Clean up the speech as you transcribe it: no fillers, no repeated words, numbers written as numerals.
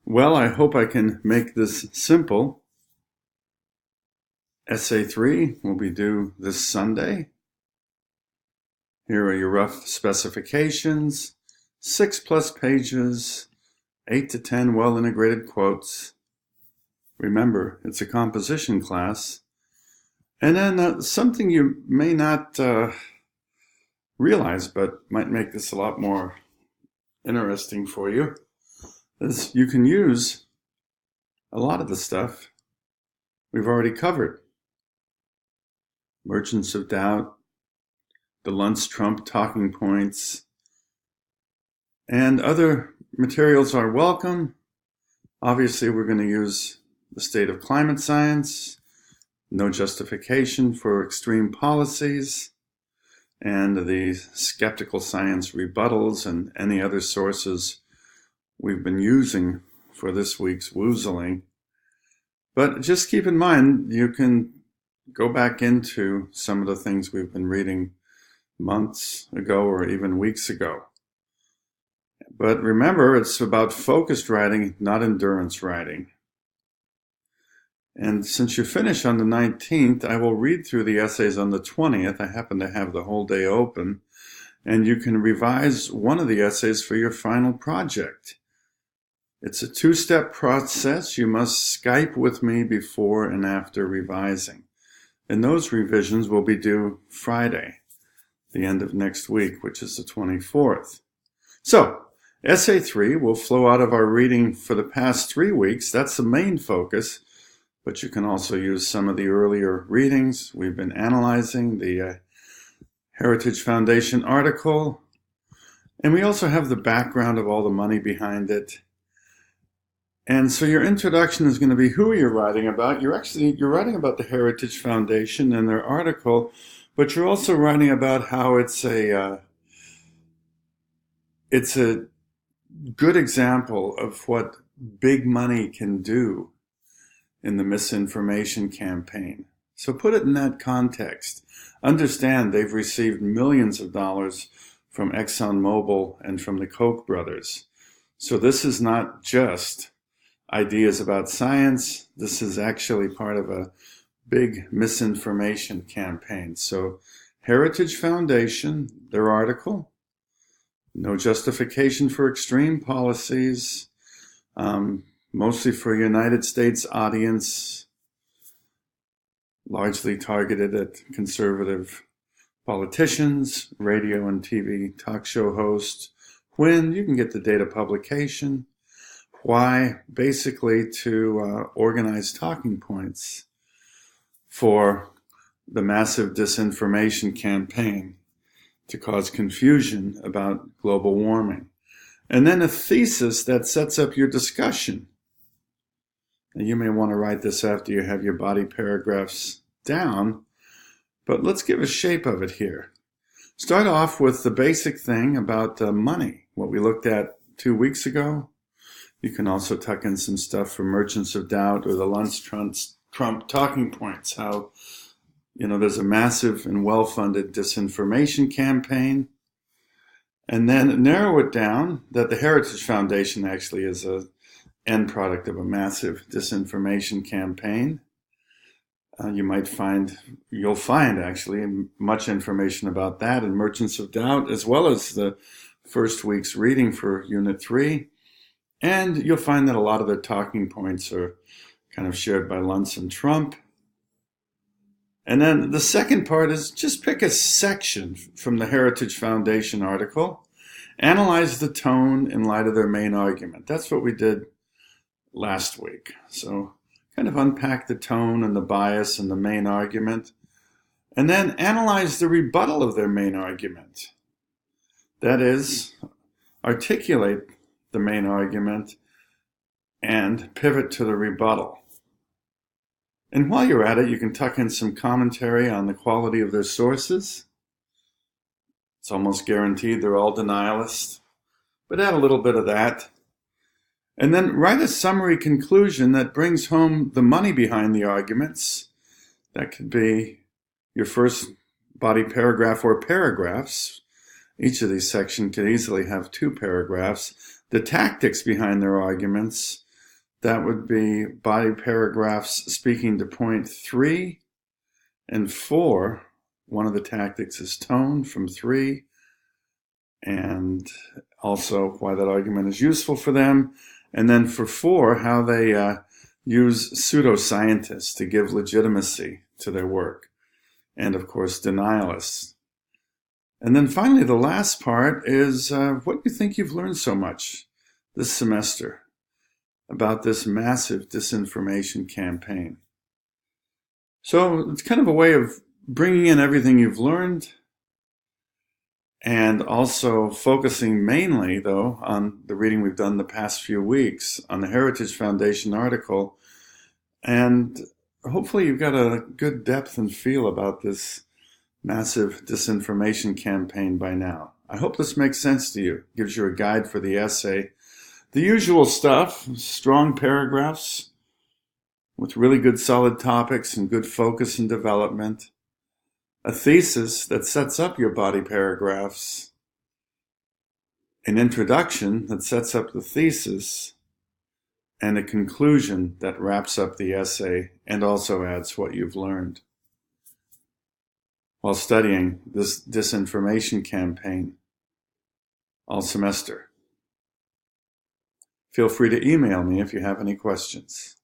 Well, I hope I can make this simple. Essay 3 will be due this Sunday. Here are your rough specifications, 6+ pages, 8 to 10 well-integrated quotes. Remember, it's a composition class. And then something you may not realize, but might make this a lot more interesting for you, is you can use a lot of the stuff we've already covered. Merchants of Doubt, the Luntz-Trump talking points, and other materials are welcome. Obviously, we're going to use the state of climate science, no justification for extreme policies, and the skeptical science rebuttals and any other sources we've been using for this week's woozling. But just keep in mind, you can go back into some of the things we've been reading months ago or even weeks ago. But remember, it's about focused writing, not endurance writing. And since you finish on the 19th, I will read through the essays on the 20th. I happen to have the whole day open. And you can revise one of the essays for your final project. It's a 2-step process. You must Skype with me before and after revising. And those revisions will be due Friday, the end of next week, which is the 24th. So, Essay 3 will flow out of our reading for the past 3 weeks. That's the main focus, but you can also use some of the earlier readings. We've been analyzing the Heritage Foundation article, and we also have the background of all the money behind it. And so your introduction is going to be who you're writing about. You're writing about the Heritage Foundation and their article, but you're also writing about how it's a good example of what big money can do in the misinformation campaign. So put it in that context. Understand they've received millions of dollars from ExxonMobil and from the Koch brothers. So this is not just ideas about science. This is actually part of a big misinformation campaign. So Heritage Foundation, their article, no justification for extreme policies, mostly for a United States audience, largely targeted at conservative politicians, radio and TV talk show hosts. When you can get the data publication. Why? Basically to organize talking points for the massive disinformation campaign to cause confusion about global warming. And then a thesis that sets up your discussion. And you may want to write this after you have your body paragraphs down, but let's give a shape of it here. Start off with the basic thing about money, what we looked at 2 weeks ago. You can also tuck in some stuff from Merchants of Doubt or the Luntz-Trump talking points, how there's a massive and well-funded disinformation campaign. And then narrow it down that the Heritage Foundation actually is an end product of a massive disinformation campaign. You'll find actually much information about that in Merchants of Doubt, as well as the first week's reading for Unit 3. And you'll find that a lot of the talking points are kind of shared by Luntz and Trump. And then the second part is just pick a section from the Heritage Foundation article, analyze the tone in light of their main argument. That's what we did last week. So kind of unpack the tone and the bias and the main argument, and then analyze the rebuttal of their main argument. That is, articulate the main argument and pivot to the rebuttal. And while you're at it, you can tuck in some commentary on the quality of their sources. It's almost guaranteed they're all denialists, but add a little bit of that. And then write a summary conclusion that brings home the money behind the arguments. That could be your first body paragraph or paragraphs. Each of these sections could easily have 2 paragraphs. The tactics behind their arguments, That would be body paragraphs speaking to point 3 and 4. One of the tactics is tone from 3, and also why that argument is useful for them. And then for 4, how they use pseudoscientists to give legitimacy to their work. And of course, denialists. And then finally, the last part is what you think you've learned so much this semester about this massive disinformation campaign. So it's kind of a way of bringing in everything you've learned and also focusing mainly, though, on the reading we've done the past few weeks on the Heritage Foundation article. And hopefully you've got a good depth and feel about this massive disinformation campaign by now. I hope this makes sense to you, gives you a guide for the essay. The usual stuff, strong paragraphs with really good solid topics and good focus and development. A thesis that sets up your body paragraphs. An introduction that sets up the thesis. And a conclusion that wraps up the essay and also adds what you've learned while studying this disinformation campaign all semester. Feel free to email me if you have any questions.